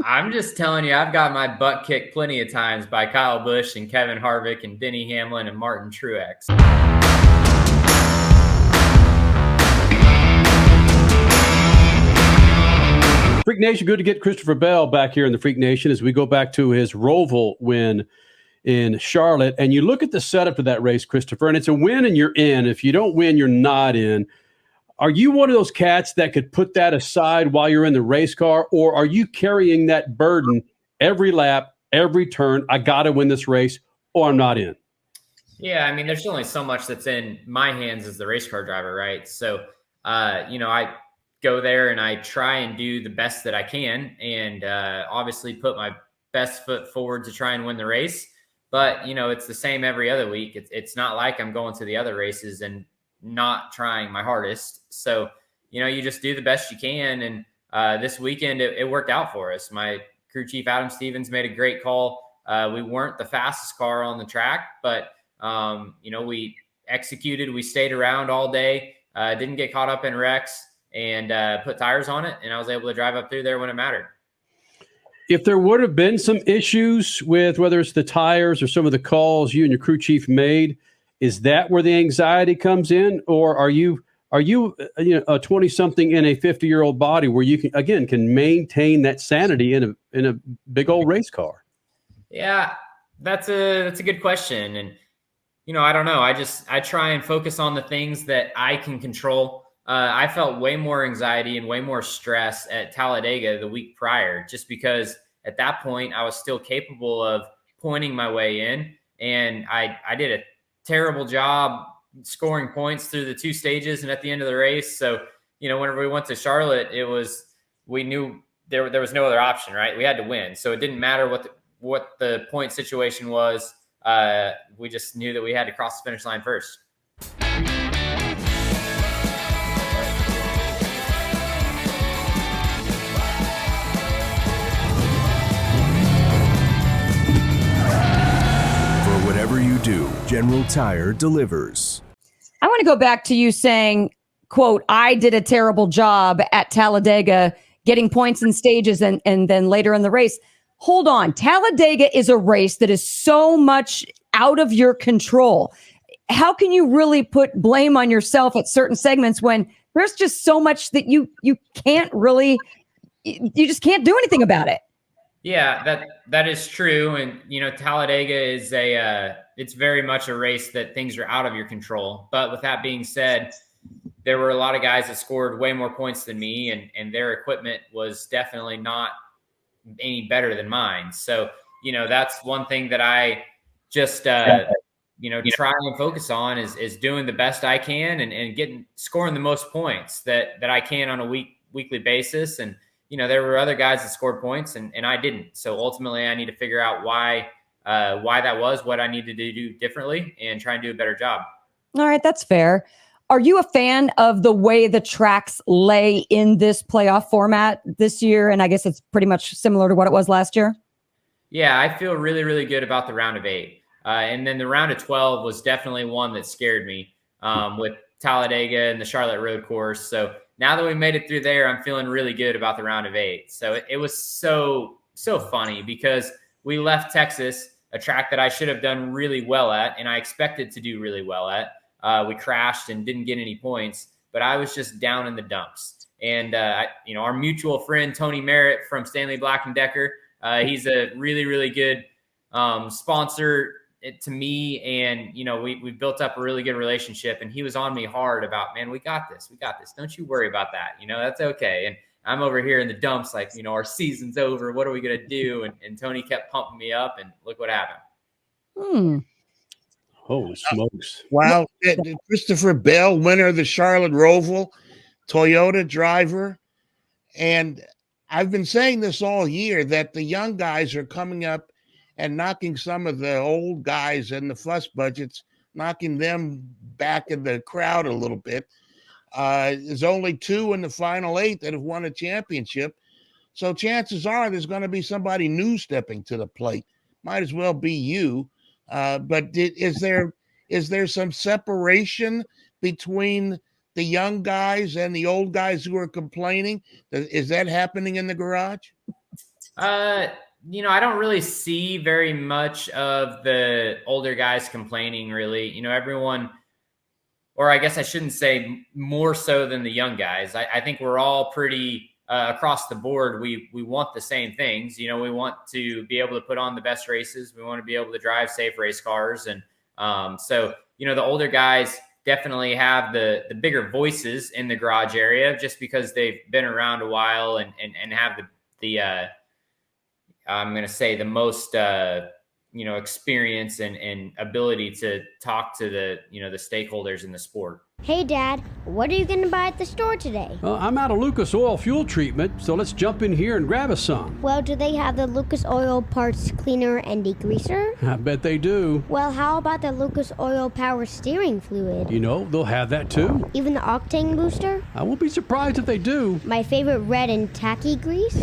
I'm just telling you, I've got my butt kicked plenty of times by Kyle Busch and Kevin Harvick and Denny Hamlin and Martin Truex. Freak Nation, good to get Christopher Bell back here in the Freak Nation as we go back to his Roval win in Charlotte. And you look at the setup of that race, Christopher, and it's a win and you're in. If you don't win, you're not in. Are you one of those cats that could put that aside while you're in the race car, or are you carrying that burden every lap, every turn? I got to win this race or I'm not in. Yeah, I mean, there's only so much that's in my hands as the race car driver, right? So, I go there and I try and do the best that I can and obviously put my best foot forward to try and win the race. But, it's the same every other week. It's not like I'm going to the other races and not trying my hardest. So, you just do the best you can. And this weekend, it worked out for us. My crew chief, Adam Stevens, made a great call. We weren't the fastest car on the track, but, we executed. We stayed around all day, didn't get caught up in wrecks, and put tires on it. And I was able to drive up through there when it mattered. If there would have been some issues with whether it's the tires or some of the calls you and your crew chief made, is that where the anxiety comes in? Or are you a 20-something in a 50-year-old body where you can maintain that sanity in a big old race car? Yeah, that's a good question. And, I don't know. I try and focus on the things that I can control. I felt way more anxiety and way more stress at Talladega the week prior, just because at that point I was still capable of pointing my way in. And I did a terrible job scoring points through the two stages and at the end of the race. So, whenever we went to Charlotte, we knew there was no other option, right? We had to win. So it didn't matter what the point situation was. We just knew that we had to cross the finish line first. You do, General Tire delivers. I want to go back to you saying, quote, I did a terrible job at Talladega getting points in stages and then later in the race. Hold on. Talladega is a race that is so much out of your control. How can you really put blame on yourself at certain segments when there's just so much that you can't really, you just can't do anything about it? Yeah, that is true. And, Talladega is it's very much a race that things are out of your control. But with that being said, there were a lot of guys that scored way more points than me, and their equipment was definitely not any better than mine. So, that's one thing that I just, try and focus on is doing the best I can and scoring the most points that I can on a weekly basis. And, there were other guys that scored points and I didn't. So ultimately I need to figure out why that was, what I needed to do differently and try and do a better job. All right. That's fair. Are you a fan of the way the tracks lay in this playoff format this year? And I guess it's pretty much similar to what it was last year. Yeah, I feel really, really good about the round of 8. And then the round of 12 was definitely one that scared me with Talladega and the Charlotte road course. So now that we made it through there, I'm feeling really good about the round of 8. So it was so funny because we left Texas, a track that I should have done really well at, and I expected to do really well at. We crashed and didn't get any points, but I was just down in the dumps. And, our mutual friend, Tony Merritt from Stanley Black & Decker, he's a really, really good sponsor to me. And, we built up a really good relationship, and he was on me hard about, man, we got this. Don't you worry about that. That's okay. And I'm over here in the dumps, like, our season's over. What are we going to do? And Tony kept pumping me up, and look what happened. Holy smokes. Wow. Christopher Bell, winner of the Charlotte Roval, Toyota driver. And I've been saying this all year that the young guys are coming up and knocking some of the old guys and the fuss budgets, knocking them back in the crowd a little bit. There's only 2 in the final 8 that have won a championship. So chances are there's going to be somebody new stepping to the plate. Might as well be you. But is there some separation between the young guys and the old guys who are complaining? Is that happening in the garage? I don't really see very much of the older guys complaining, really. Everyone, or I guess I shouldn't say more so than the young guys. I think we're all pretty across the board. We want the same things. We want to be able to put on the best races. We want to be able to drive safe race cars. And so, the older guys definitely have the bigger voices in the garage area just because they've been around a while and have the I'm going to say the most, experience and ability to talk to the stakeholders in the sport. Hey, Dad, what are you going to buy at the store today? I'm out of Lucas Oil fuel treatment, so let's jump in here and grab us some. Well, do they have the Lucas Oil parts cleaner and degreaser? I bet they do. Well, how about the Lucas Oil power steering fluid? They'll have that too. Even the octane booster? I won't be surprised if they do. My favorite red and tacky grease?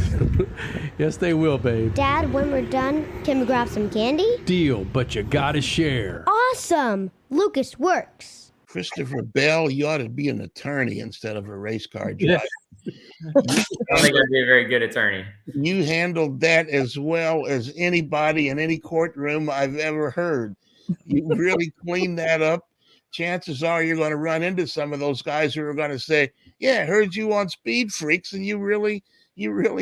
Yes, they will, babe. Dad, when we're done, can we grab some candy? Deal, but you gotta share. Awesome! Lucas works. Christopher Bell, you ought to be an attorney instead of a race car driver. I don't think I'd be a very good attorney. You handled that as well as anybody in any courtroom I've ever heard. You really cleaned that up. Chances are you're going to run into some of those guys who are going to say, yeah, I heard you on SpeedFreaks, and you really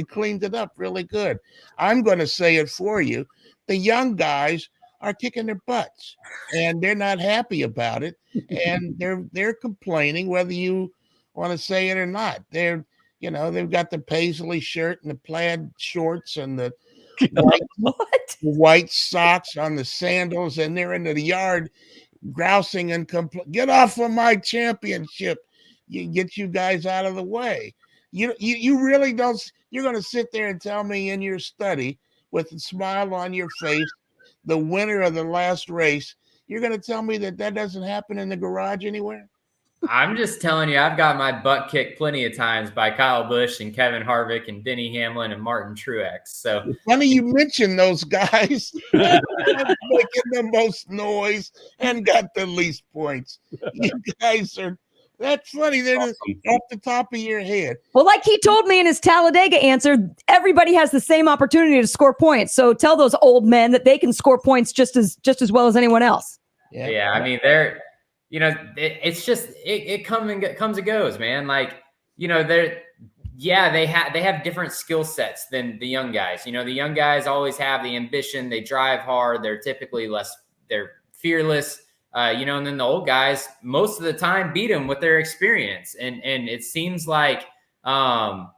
cleaned it up really good. I'm going to say it for you. The young guys are kicking their butts, and they're not happy about it, and they're complaining whether you want to say it or not. They've got the paisley shirt and the plaid shorts and the white socks on the sandals, and they're into the yard grousing and get off of my championship. You get you guys out of the way. You really don't. You're going to sit there and tell me in your study with a smile on your face, the winner of the last race, you're going to tell me that doesn't happen in the garage anywhere? I'm just telling you, I've got my butt kicked plenty of times by Kyle Busch and Kevin Harvick and Denny Hamlin and Martin Truex. So it's funny you mentioned those guys. Making the most noise and got the least points. You guys are. That's funny. They're awesome. Off the top of your head. Well, like he told me in his Talladega answer, everybody has the same opportunity to score points. So tell those old men that they can score points just as well as anyone else. Yeah. I mean, they're, it's just it comes and goes, man. Like, they have different skill sets than the young guys. The young guys always have the ambition. They drive hard. They're typically they're fearless. And then the old guys most of the time beat them with their experience. And it seems like, like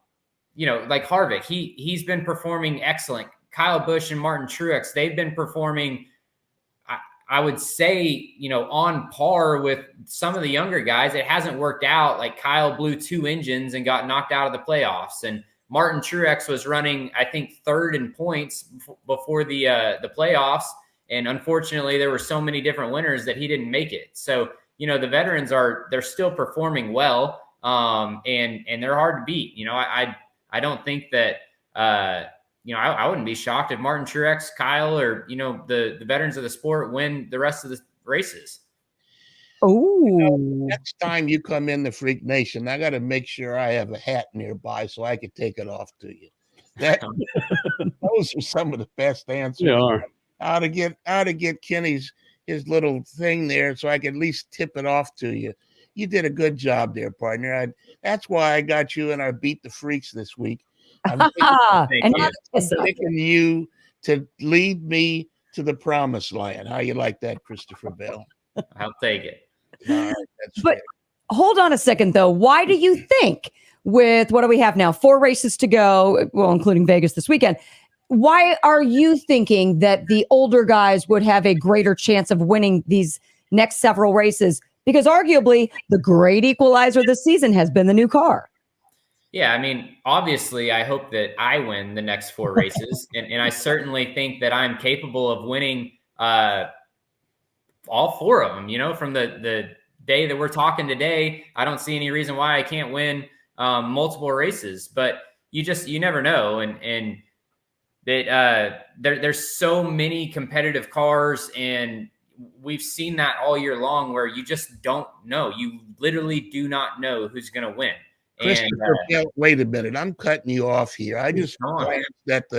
Harvick, he's been performing excellent. Kyle Busch and Martin Truex, they've been performing, I would say, on par with some of the younger guys. It hasn't worked out. Like Kyle blew 2 engines and got knocked out of the playoffs. And Martin Truex was running, I think, 3rd in points before the playoffs. And unfortunately, there were so many different winners that he didn't make it. So, the veterans they're still performing well, and they're hard to beat. I don't think that, I wouldn't be shocked if Martin Truex, Kyle, or, the veterans of the sport win the rest of the races. Oh, next time you come in the Freak Nation, I got to make sure I have a hat nearby so I can take it off to you. Those are some of the best answers. They are. How to get Kenny's his little thing there so I can at least tip it off to you. You did a good job there, partner. That's why I got you in our Beat the Freaks this week. I'm picking you to lead me to the promised land. How you like that, Christopher Bell? I'll take it. All right, that's but fair. Hold on a second, though. Why do you think with what do we have now? 4 races to go, well, including Vegas this weekend. Why are you thinking that the older guys would have a greater chance of winning these next several races? Because arguably the great equalizer this season has been the new car. Yeah, I mean, obviously, I hope that I win the next 4 races. and I certainly think that I'm capable of winning all 4 of them. From the day that we're talking today, I don't see any reason why I can't win multiple races. But you never know. And that there's so many competitive cars, and we've seen that all year long where you just don't know. You literally do not know who's going to win. Christopher, wait a minute. I'm cutting you off here. I just glanced at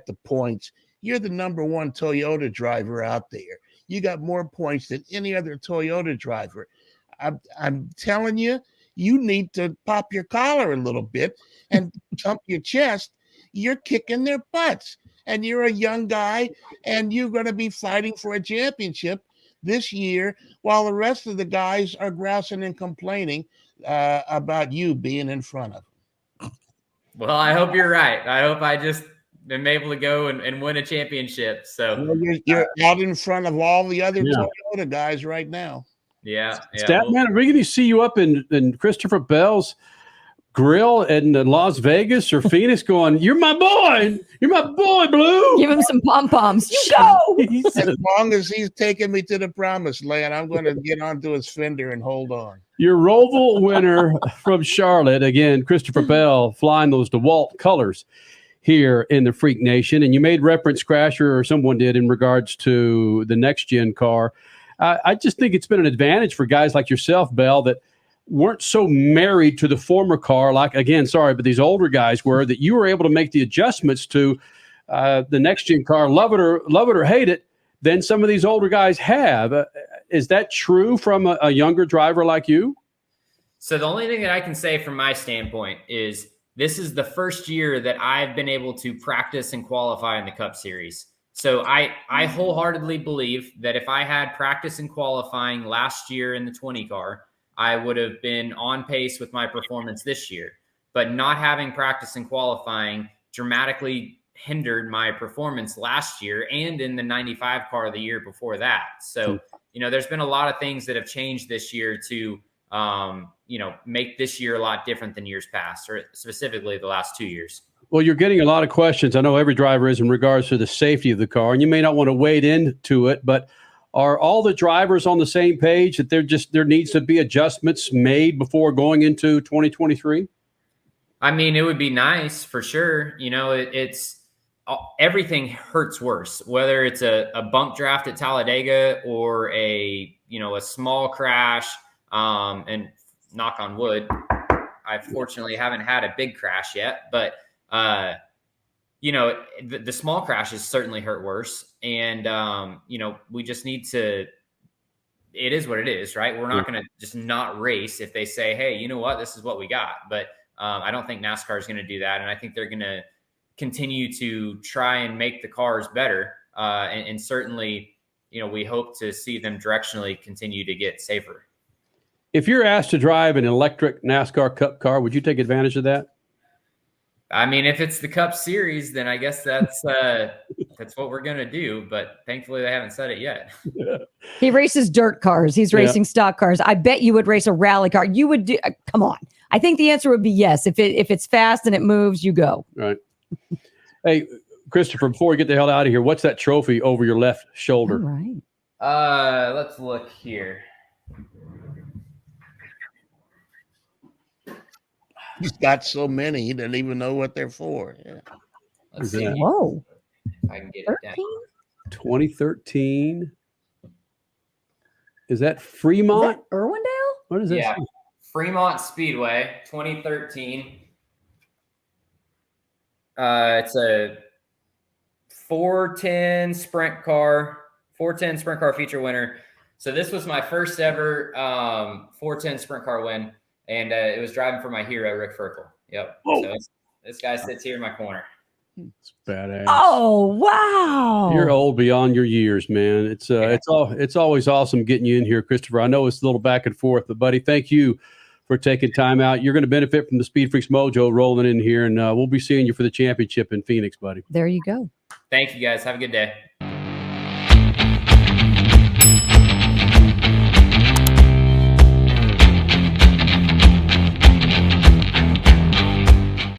the points. You're the number one Toyota driver out there. You got more points than any other Toyota driver. I'm telling you, you need to pop your collar a little bit and thump your chest. You're kicking their butts, and you're a young guy, and you're going to be fighting for a championship this year, while the rest of the guys are grousing and complaining about you being in front of them. Well, I hope you're right. I hope I just am able to go and win a championship. So you're out in front of all the other Toyota guys right now. Yeah. Statman, are we going to see you up in Christopher Bell's grill in Las Vegas or Phoenix going, you're my boy, Blue? Give him some pom-poms. You go! As long as he's taking me to the promised land, I'm going to get onto his fender and hold on. Your Roval winner from Charlotte, again, Christopher Bell, flying those DeWalt colors here in the Freak Nation. And you made reference, Crasher, or someone did, in regards to the next-gen car. I just think it's been an advantage for guys like yourself, Bell, that weren't so married to the former car, like, again, sorry, but these older guys were, that you were able to make the adjustments to the next-gen car, love it or hate it, than some of these older guys have. Is that true from a younger driver like you? So the only thing that I can say from my standpoint is this is the first year that I've been able to practice and qualify in the Cup Series. So I wholeheartedly believe that if I had practice and qualifying last year in the 20 car, I would have been on pace with my performance this year. But not having practice and qualifying dramatically hindered my performance last year and in the 95 car the year before that. So, there's been a lot of things that have changed this year to, make this year a lot different than years past, or specifically the last 2 years. Well, you're getting a lot of questions. I know every driver is, in regards to the safety of the car, and you may not want to wade into it, but are all the drivers on the same page that there needs to be adjustments made before going into 2023? I mean, it would be nice for sure. It's everything hurts worse, whether it's a bunk draft at Talladega or a small crash, and knock on wood, I fortunately haven't had a big crash yet, but the small crashes certainly hurt worse. And, we just need to, it is what it is, right? We're not going to just not race if they say, hey, you know what, this is what we got. But I don't think NASCAR is going to do that. And I think they're going to continue to try and make the cars better. And certainly, we hope to see them directionally continue to get safer. If you're asked to drive an electric NASCAR Cup car, would you take advantage of that? I mean, if it's the Cup Series, then I guess that's what we're going to do. But thankfully, they haven't said it yet. He races dirt cars. He's racing stock cars. I bet you would race a rally car. You would do. Come on. I think the answer would be yes. If it's fast and it moves, you go. Right. Hey, Christopher, before we get the hell out of here, what's that trophy over your left shoulder? All right. Let's look here. He's got so many, he didn't even know what they're for. Yeah. Let's see. Whoa. If I can get it down. 2013. Is that Fremont? Is that Irwindale? What is that? Yeah. Fremont Speedway, 2013. It's a 410 sprint car feature winner. So this was my first ever 410 sprint car win. And it was driving for my hero, Rick Ferkel. Yep. Whoa. So this guy sits here in my corner. It's badass. Oh, wow. You're old beyond your years, man. It's always awesome getting you in here, Christopher. I know it's a little back and forth, but buddy, thank you for taking time out. You're going to benefit from the SpeedFreaks mojo rolling in here, and we'll be seeing you for the championship in Phoenix, buddy. There you go. Thank you, guys. Have a good day.